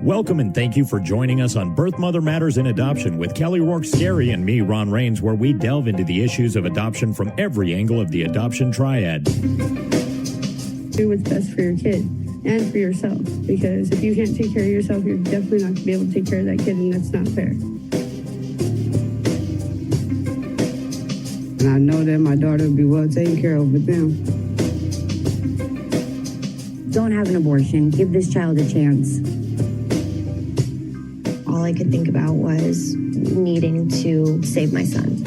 Welcome and thank you for joining us on Birth Mother Matters in Adoption with Kelly Rourke-Scary and me, Ron Rains, where we delve into the issues of adoption from every angle of the adoption triad. Do what's best for your kid and for yourself, because if you can't take care of yourself, you're definitely not going to be able to take care of that kid, and that's not fair. And I know that my daughter will be well taken care of with them. Don't have an abortion. Give this child a chance. All I could think about was needing to save my son.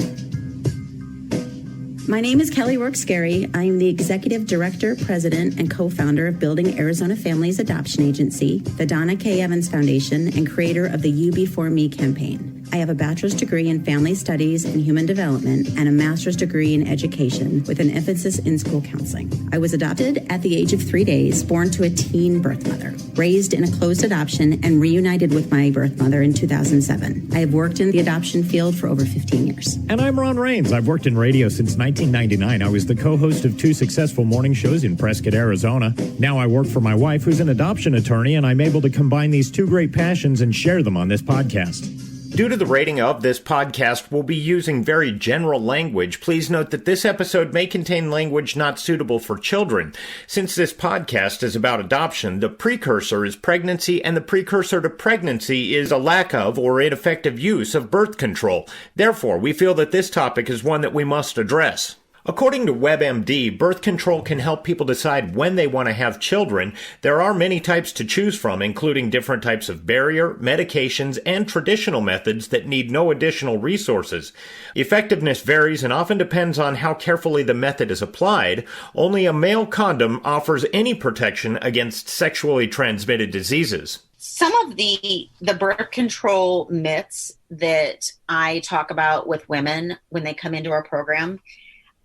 My name is Kelly Rourke-Scary. I am the Executive Director, President, and co-founder of Building Arizona Families Adoption Agency, the Donna K. Evans Foundation, and creator of the You Before Me campaign. I have a bachelor's degree in family studies and human development and a master's degree in education with an emphasis in school counseling. I was adopted at the age of 3 days, born to a teen birth mother, raised in a closed adoption, and reunited with my birth mother in 2007. I have worked in the adoption field for over 15 years. And I'm Ron Rains. I've worked in radio since 1999. I was the co-host of 2 successful morning shows in Prescott, Arizona. Now I work for my wife, who's an adoption attorney, and I'm able to combine these 2 great passions and share them on this podcast. Due to the rating of this podcast, we'll be using very general language. Please note that this episode may contain language not suitable for children. Since this podcast is about adoption, the precursor is pregnancy, and the precursor to pregnancy is a lack of or ineffective use of birth control. Therefore, we feel that this topic is one that we must address. According to WebMD, birth control can help people decide when they want to have children. There are many types to choose from, including different types of barrier, medications, and traditional methods that need no additional resources. Effectiveness varies and often depends on how carefully the method is applied. Only a male condom offers any protection against sexually transmitted diseases. Some of the birth control myths that I talk about with women when they come into our program,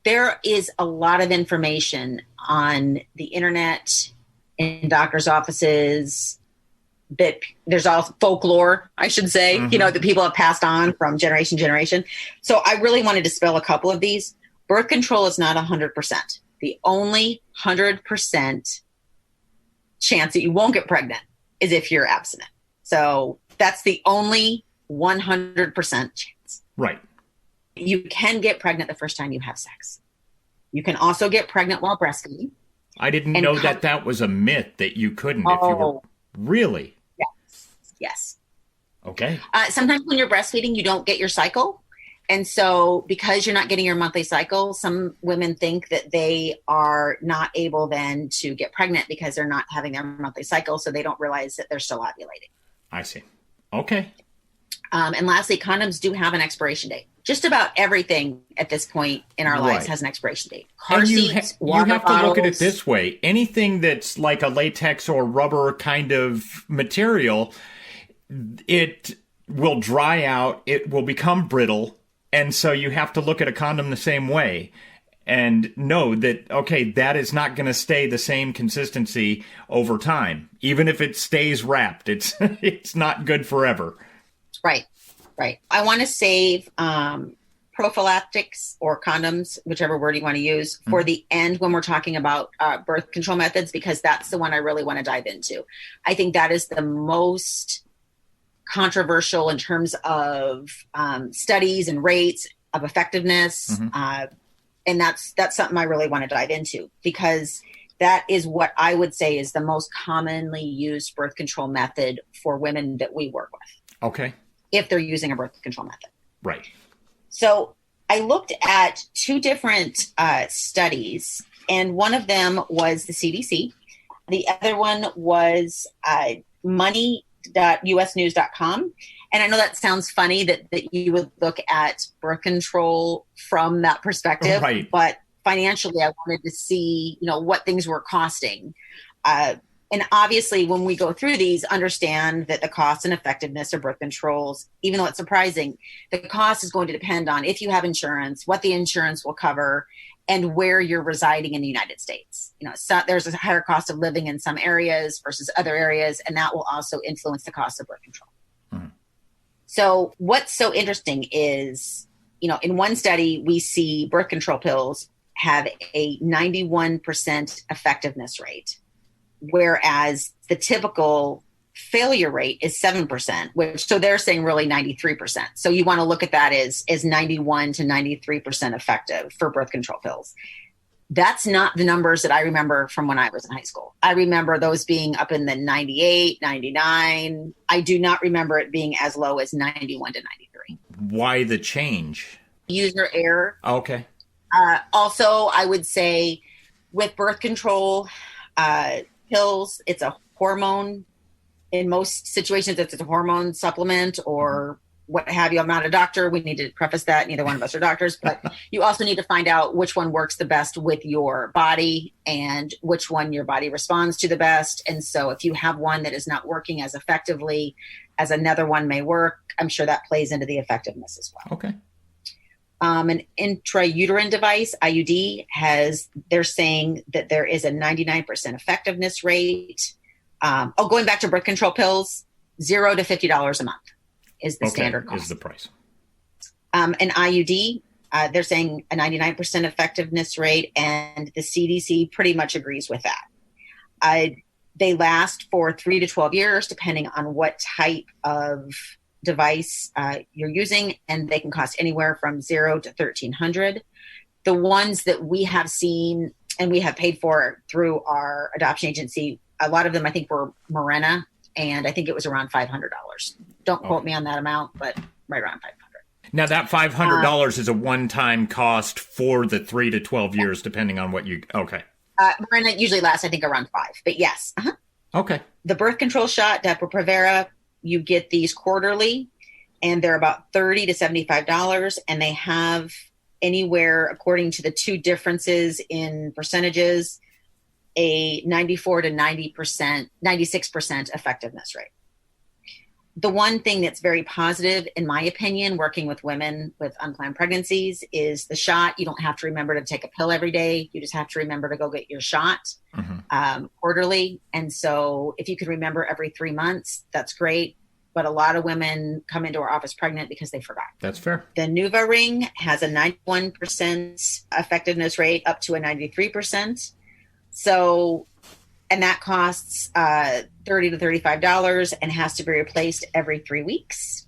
there is a lot of information on the internet, in doctors' offices, that there's all folklore, I should say, that people have passed on from generation to generation. So I really wanted to spell a couple of these. Birth control is not 100%. The only 100% chance that you won't get pregnant is if you're abstinent. So that's the only 100% chance. Right. You can get pregnant the first time you have sex. You can also get pregnant while breastfeeding. I didn't know that was a myth, that you couldn't if you were... Really? Yes. Okay. Sometimes when you're breastfeeding, you don't get your cycle. And so because you're not getting your monthly cycle, some women think that they are not able then to get pregnant because they're not having their monthly cycle. So they don't realize that they're still ovulating. I see. Okay. And lastly, condoms do have an expiration date. Just about everything at this point in our lives has an expiration date. Car seats, water you have bottles. to look at it this way. Anything that's like a latex or rubber kind of material, it will dry out, it will become brittle, and so you have to look at a condom the same way and know that, okay, that is not going to stay the same consistency over time. Even if it stays wrapped, it's not good forever. Right. I want to save prophylactics or condoms, whichever word you want to use, for the end when we're talking about birth control methods, because that's the one I really want to dive into. I think that is the most controversial in terms of studies and rates of effectiveness. And that's something I really want to dive into, because that is what I would say is the most commonly used birth control method for women that we work with. Okay. If they're using a birth control method. Right. So I looked at 2 different studies, and one of them was the CDC. The other one was money.usnews.com. And I know that sounds funny that you would look at birth control from that perspective, right. But financially, I wanted to see, what things were costing. And obviously, when we go through these, understand that the cost and effectiveness of birth controls, even though it's surprising, the cost is going to depend on if you have insurance, what the insurance will cover, and where you're residing in the United States. So there's a higher cost of living in some areas versus other areas, and that will also influence the cost of birth control. So what's so interesting is, in one study, we see birth control pills have a 91% effectiveness rate, whereas the typical failure rate is 7%, which, so they're saying really 93%. So you want to look at that as 91 to 93% effective for birth control pills. That's not the numbers that I remember from when I was in high school. I remember those being up in the 98, 99. I do not remember it being as low as 91 to 93. Why the change? User error. Okay. Also, I would say with birth control pills, it's a hormone. In most situations, it's a hormone supplement or what have you. I'm not a doctor. We need to preface that. Neither one of us are doctors, but you also need to find out which one works the best with your body and which one your body responds to the best. And so if you have one that is not working as effectively as another one may work, I'm sure that plays into the effectiveness as well. Okay. An intrauterine device, IUD, they're saying that there is a 99% effectiveness rate. Going back to birth control pills, $0 to $50 a month is the standard cost. Is the price. An IUD, they're saying a 99% effectiveness rate, and the CDC pretty much agrees with that. They last for 3 to 12 years, depending on what type of device you're using, and they can cost anywhere from $0 to $1,300. The ones that we have seen and we have paid for through our adoption agency, a lot of them I think were Mirena, and I think it was around $500. Don't quote me on that amount, but right around $500. Now that $500 is a one-time cost for the 3 to 12 years, depending on what you. Okay. Mirena usually lasts, I think, around 5, but yes. Uh-huh. Okay. The birth control shot, Depo-Provera, you get these quarterly, and they're about $30 to $75, and they have anywhere, according to the two differences in percentages, a 94 to 90%, 96% effectiveness rate. The one thing that's very positive, in my opinion, working with women with unplanned pregnancies is the shot. You don't have to remember to take a pill every day. You just have to remember to go get your shot quarterly. And so if you could remember every 3 months, that's great. But a lot of women come into our office pregnant because they forgot. That's fair. The Nuva ring has a 91% effectiveness rate up to a 93%. So, and that costs $30 to $35 and has to be replaced every 3 weeks.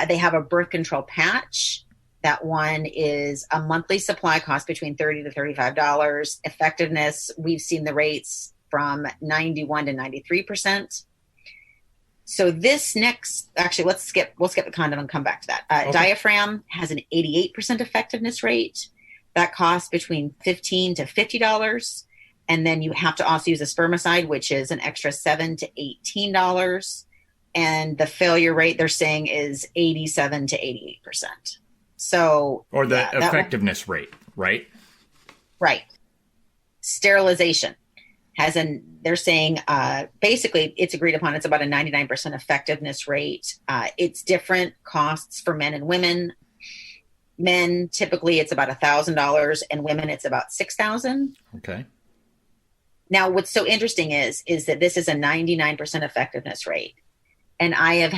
They have a birth control patch. That one is a monthly supply cost between $30 to $35. Effectiveness, we've seen the rates from 91 to 93%. So this next, actually, we'll skip the condom and come back to that. Okay. Diaphragm has an 88% effectiveness rate. That costs between $15 to $50. And then you have to also use a spermicide, which is an extra $7 to $18. And the failure rate they're saying is 87 to 88%. So, or the effectiveness rate, right? Right. Sterilization they're saying basically it's agreed upon. It's about a 99% effectiveness rate. It's different costs for men and women. Men, typically it's about $1,000, and women it's about $6,000. Okay. Now, what's so interesting is that this is a 99% effectiveness rate. And I've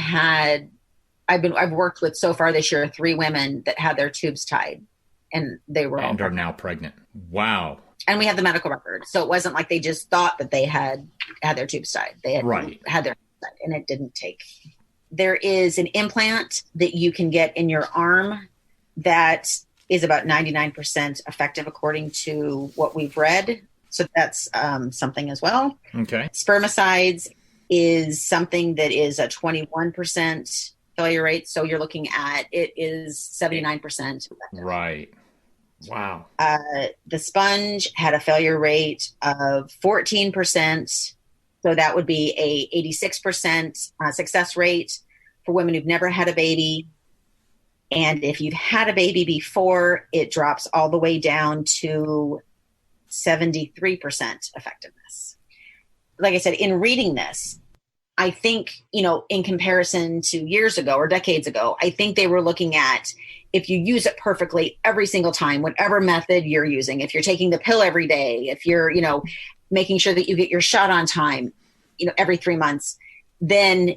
worked with so far this year 3 women that had their tubes tied, and they were all are now pregnant. Wow. And we have the medical record. So it wasn't like they just thought that they had their tubes tied. They had had their tubes tied, and it didn't take. There is an implant that you can get in your arm that is about 99% effective according to what we've read. So that's something as well. Okay. Spermicides is something that is a 21% failure rate. So you're looking at, it is 79% effective. Right. Wow. The sponge had a failure rate of 14%. So that would be a 86% success rate for women who've never had a baby. And if you've had a baby before, it drops all the way down to 73% effectiveness. Like I said, in reading this, I think, in comparison to years ago or decades ago, I think they were looking at if you use it perfectly every single time, whatever method you're using, if you're taking the pill every day, if you're, making sure that you get your shot on time, every 3 months, then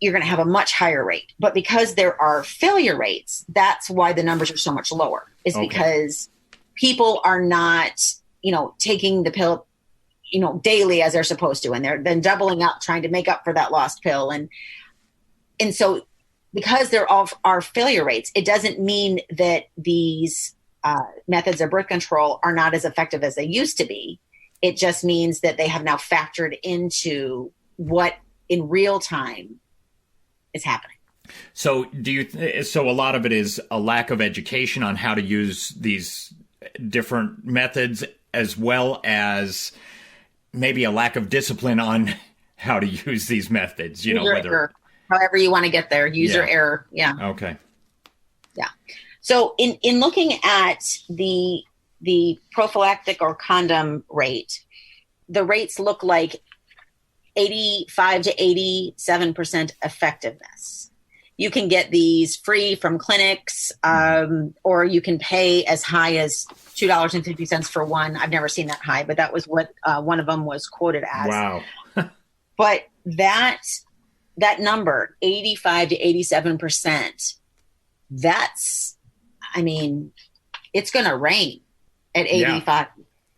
you're going to have a much higher rate. But because there are failure rates, that's why the numbers are so much lower, is because people are not, taking the pill, daily as they're supposed to. And they're then doubling up, trying to make up for that lost pill. And so because there are failure rates, it doesn't mean that these methods of birth control are not as effective as they used to be. It just means that they have now factored into what in real time is happening. So so a lot of it is a lack of education on how to use these different methods, as well as maybe a lack of discipline on how to use these methods, Error. However you want to get there, user error. Yeah. Okay. Yeah. So in looking at the prophylactic or condom rate, the rates look like 85 to 87% effectiveness. You can get these free from clinics, or you can pay as high as $2.50 for one. I've never seen that high, but that was what one of them was quoted as. Wow. But that number, 85 to 87%, it's going to rain at 85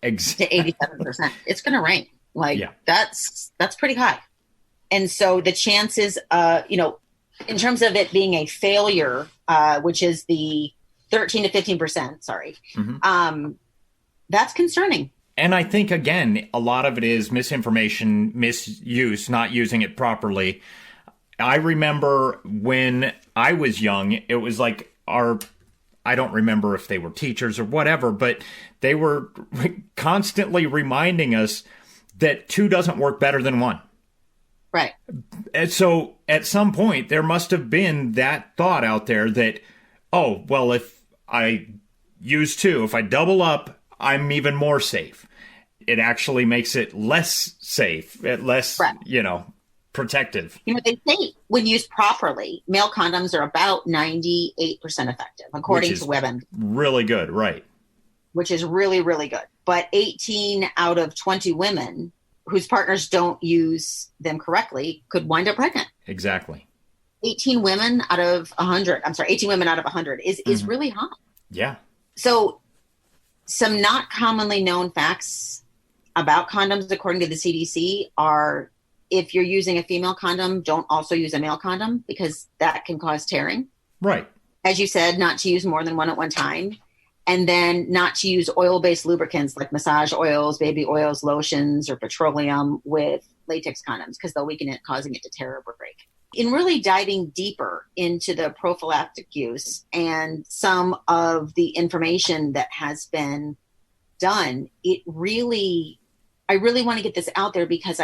to 87%. It's going to rain. That's pretty high. And so the chances, in terms of it being a failure, which is the 13 to 15%, that's concerning. And I think, again, a lot of it is misinformation, misuse, not using it properly. I remember when I was young, it was like I don't remember if they were teachers or whatever, but they were constantly reminding us that 2 doesn't work better than 1. Right. And so at some point, there must have been that thought out there that, oh, well, if I use 2, if I double up, I'm even more safe. It actually makes it less safe, less, protective. They say when used properly, male condoms are about 98% effective, according to WebMD. Really good, right. Which is really, really good. But 18 out of 20 women whose partners don't use them correctly could wind up pregnant. Exactly. 18 women out of 100 is really high. Yeah. So some not commonly known facts about condoms, according to the CDC, are if you're using a female condom, don't also use a male condom, because that can cause tearing. Right. As you said, not to use more than one at one time. And then not to use oil-based lubricants like massage oils, baby oils, lotions, or petroleum with latex condoms, because they'll weaken it, causing it to tear or break. In really diving deeper into the prophylactic use and some of the information that has been done, I really want to get this out there, because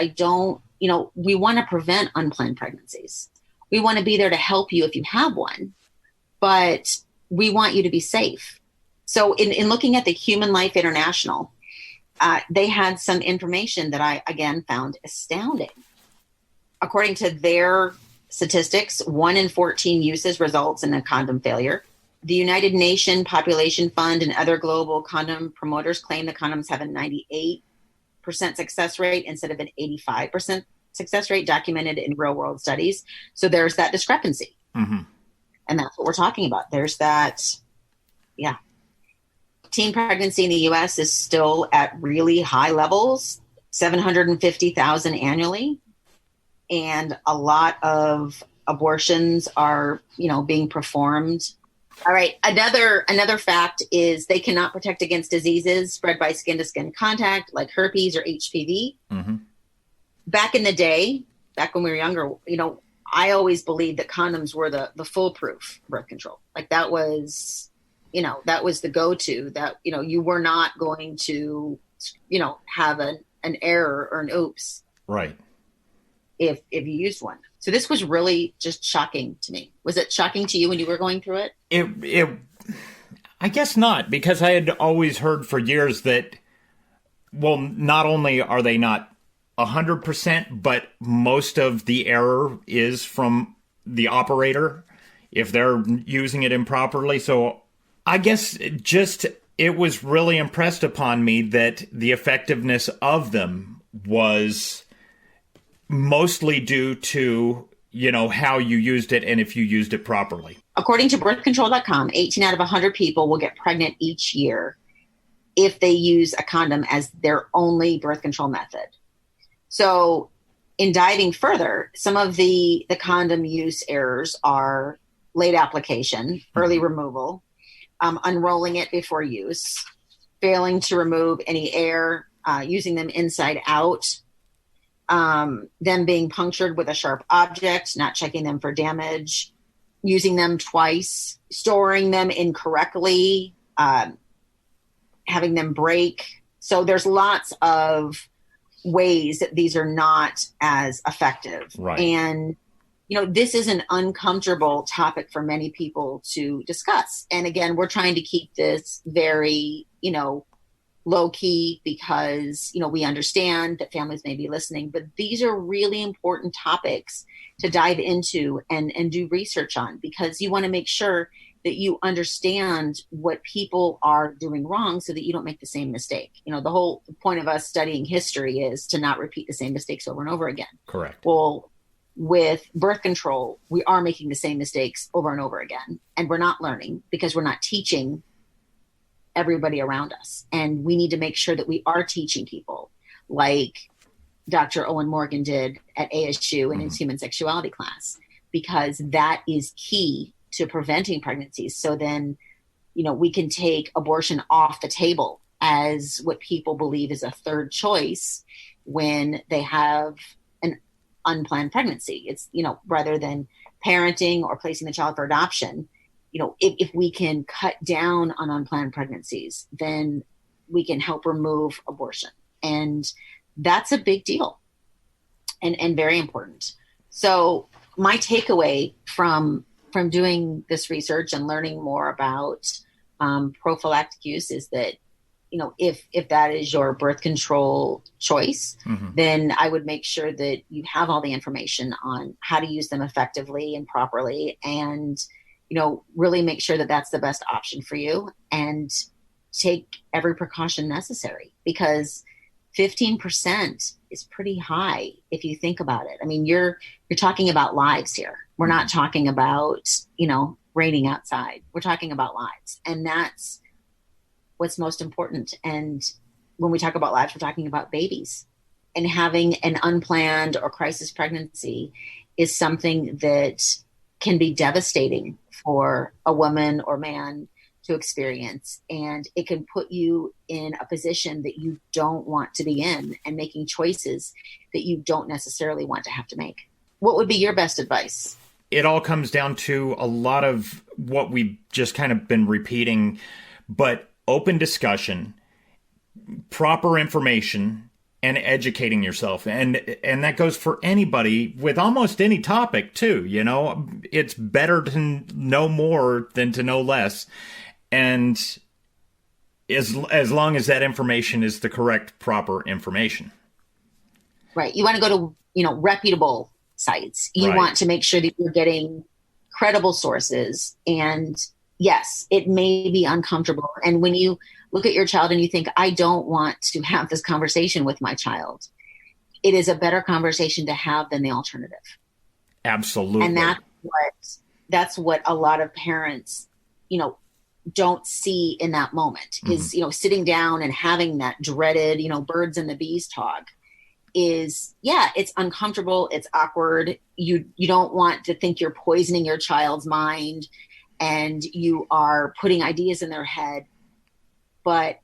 we want to prevent unplanned pregnancies. We want to be there to help you if you have one, but we want you to be safe. So in looking at the Human Life International, they had some information that I, again, found astounding. According to their statistics, 1 in 14 uses results in a condom failure. The United Nations Population Fund and other global condom promoters claim the condoms have a 98% success rate instead of an 85% success rate documented in real-world studies. So there's that discrepancy. Mm-hmm. And that's what we're talking about. There's that, yeah. Teen pregnancy in the U.S. is still at really high levels, 750,000 annually. And a lot of abortions are, being performed. All right. Another fact is they cannot protect against diseases spread by skin-to-skin contact, like herpes or HPV. Mm-hmm. Back in the day, back when we were younger, I always believed that condoms were the foolproof birth control. Like that was the go-to, that, you were not going to, have an error or an oops. Right. If you used one. So this was really just shocking to me. Was it shocking to you when you were going through it? I guess not, because I had always heard for years that, well, not only are they not 100%, but most of the error is from the operator if they're using it improperly. So I guess it was really impressed upon me that the effectiveness of them was mostly due to, how you used it and if you used it properly. According to birthcontrol.com, 18 out of 100 people will get pregnant each year. if they use a condom as their only birth control method. So in diving further, some of the condom use errors are late application, early removal, unrolling it before use, failing to remove any air, using them inside out, them being punctured with a sharp object, not checking them for damage, using them twice, storing them incorrectly, having them break. So there's lots of ways that these are not as effective. Right. And, this is an uncomfortable topic for many people to discuss. And again, we're trying to keep this very, low key because, we understand that families may be listening, but these are really important topics to dive into and do research on, because you want to make sure that you understand what people are doing wrong so that you don't make the same mistake. The whole point of us studying history is to not repeat the same mistakes over and over again. Correct. Well, with birth control, we are making the same mistakes over and over again, and we're not learning because we're not teaching everybody around us. And we need to make sure that we are teaching people, like Dr. Owen Morgan did at ASU in his human sexuality class, because that is key to preventing pregnancies. So then, we can take abortion off the table as what people believe is a third choice when they have an unplanned pregnancy. It's, rather than parenting or placing the child for adoption, if we can cut down on unplanned pregnancies, then we can help remove abortion. And that's a big deal and very important. So my takeaway from doing this research and learning more about prophylactic use is that, if that is your birth control choice, then I would make sure that you have all the information on how to use them effectively and properly, and, really make sure that that's the best option for you, and take every precaution necessary, because 15% is pretty high if you think about it. I mean, you're talking about lives here. We're not talking about, raining outside. We're talking about lives. And that's what's most important. And when we talk about lives, we're talking about babies. And having an unplanned or crisis pregnancy is something that can be devastating for a woman or man to experience. And it can put you in a position that you don't want to be in, and making choices that you don't necessarily want to have to make. What would be your best advice? It all comes down to a lot of what we've just kind of been repeating, but open discussion, proper information, and educating yourself. And that goes for anybody with almost any topic too. It's better to know more than to know less. And as long as that information is the correct, proper information. Right. You want to go to, reputable sites. You Right. want to make sure that you're getting credible sources. And yes, it may be uncomfortable. And when you look at your child and you think, I don't want to have this conversation with my child, it is a better conversation to have than the alternative. Absolutely. And that's what a lot of parents, don't see in that moment is, sitting down and having that dreaded, birds and the bees talk is, it's uncomfortable. It's awkward. You don't want to think you're poisoning your child's mind and you are putting ideas in their head. But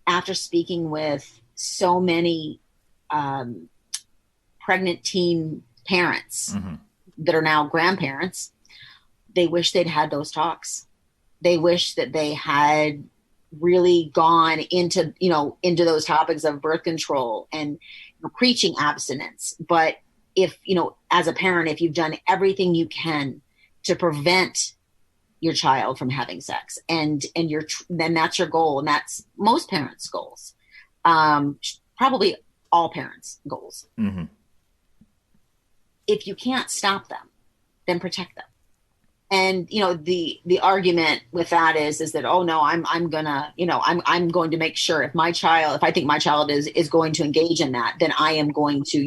after speaking with so many pregnant teen parents that are now grandparents, they wish they'd had those talks. They wish that they had really gone into those topics of birth control and preaching abstinence. But if, as a parent, if you've done everything you can to prevent your child from having sex and then that's your goal. And that's most parents' goals. Probably all parents' goals. If you can't stop them, then protect them. And, the argument with that is that, oh no, I'm going to make sure if I think my child is going to engage in that, then I am going to,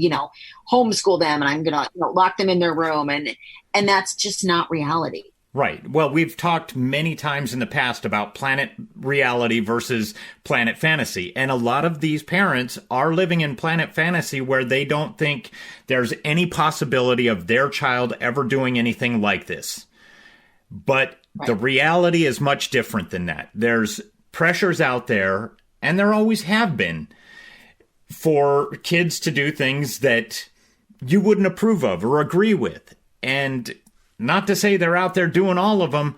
homeschool them and I'm going to lock them in their room. And that's just not reality. Right. Well, we've talked many times in the past about planet reality versus planet fantasy. And a lot of these parents are living in planet fantasy where they don't think there's any possibility of their child ever doing anything like this. But the reality is much different than that. There's pressures out there, and there always have been, for kids to do things that you wouldn't approve of or agree with. And not to say they're out there doing all of them,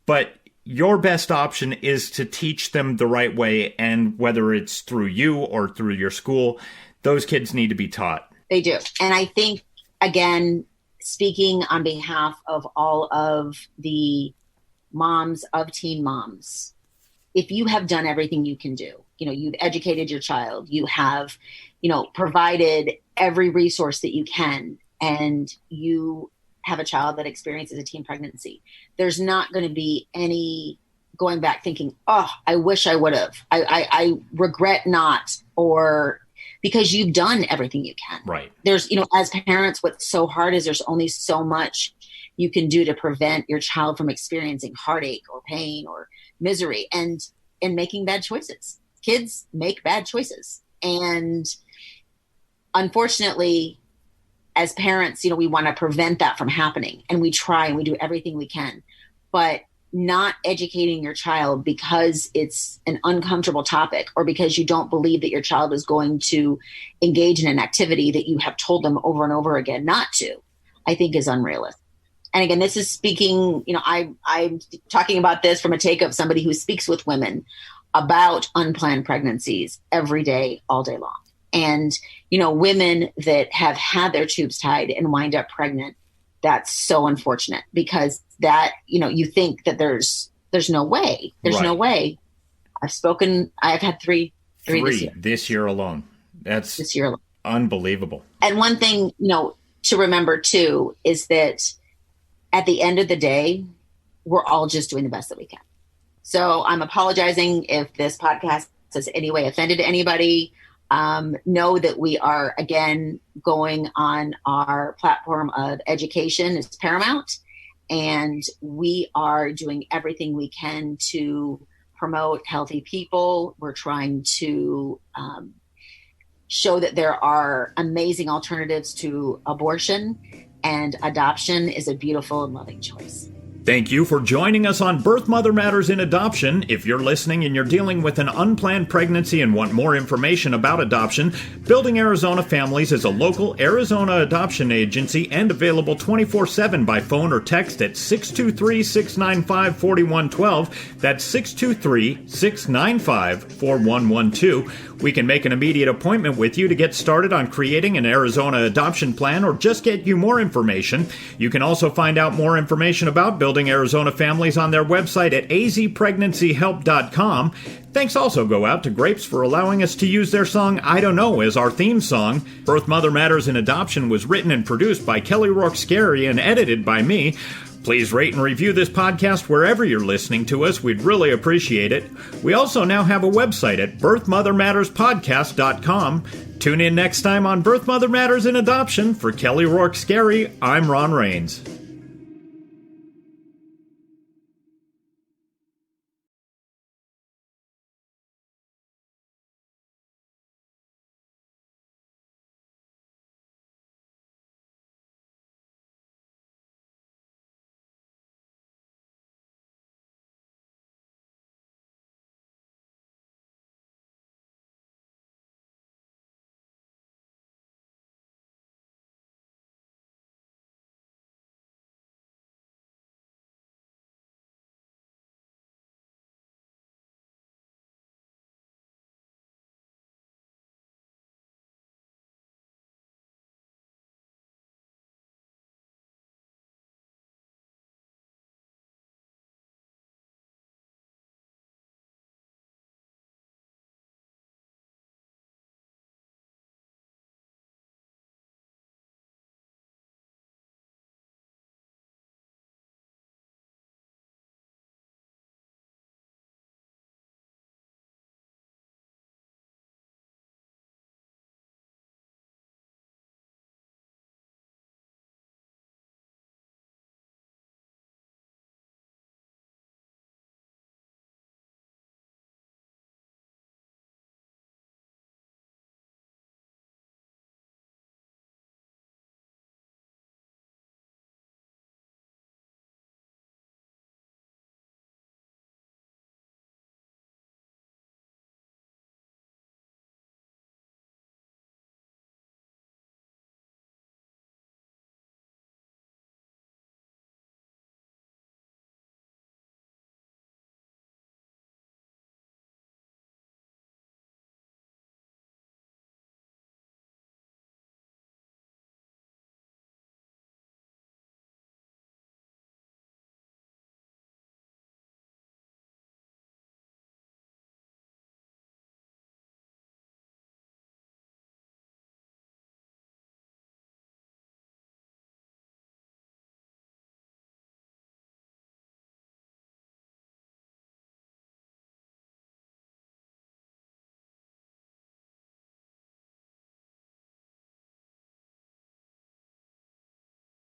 but your best option is to teach them the right way. And whether it's through you or through your school, those kids need to be taught. They do. And I think, again, speaking on behalf of all of the moms of teen moms, if you have done everything you can do, you've educated your child, you have, provided every resource that you can, and you have a child that experiences a teen pregnancy, there's not going to be any going back thinking, oh, I wish I would have. I regret not, or because you've done everything you can. Right. There's, as parents, what's so hard is there's only so much you can do to prevent your child from experiencing heartache or pain or misery and making bad choices. Kids make bad choices. And unfortunately, as parents, we want to prevent that from happening, and we try and we do everything we can, but not educating your child because it's an uncomfortable topic or because you don't believe that your child is going to engage in an activity that you have told them over and over again not to, I think is unrealistic. And again, this is speaking, I'm talking about this from a take of somebody who speaks with women about unplanned pregnancies every day, all day long. And, women that have had their tubes tied and wind up pregnant, that's so unfortunate because that, you think that there's no way. There's no way. I've had three this year alone. That's this year alone. Unbelievable. And one thing, to remember too, is that at the end of the day, we're all just doing the best that we can. So I'm apologizing if this podcast has any way offended anybody. Know that we are, again, going on our platform of education is paramount, and we are doing everything we can to promote healthy people. We're trying to show that there are amazing alternatives to abortion, and adoption is a beautiful and loving choice. Thank you for joining us on Birth Mother Matters in Adoption. If you're listening and you're dealing with an unplanned pregnancy and want more information about adoption, Building Arizona Families is a local Arizona adoption agency and available 24/7 by phone or text at 623-695-4112. That's 623-695-4112. We can make an immediate appointment with you to get started on creating an Arizona adoption plan or just get you more information. You can also find out more information about Building Arizona Families on their website at azpregnancyhelp.com. Thanks also go out to Grapes for allowing us to use their song I Don't Know as our theme song. Birth Mother Matters in Adoption was written and produced by Kelly Rourke Scary and edited by me. Please rate and review this podcast wherever you're listening to us. We'd really appreciate it. We also now have a website at birthmothermatterspodcast.com. Tune in next time on Birth Mother Matters in Adoption. For Kelly Rourke Scary, I'm Ron Rains.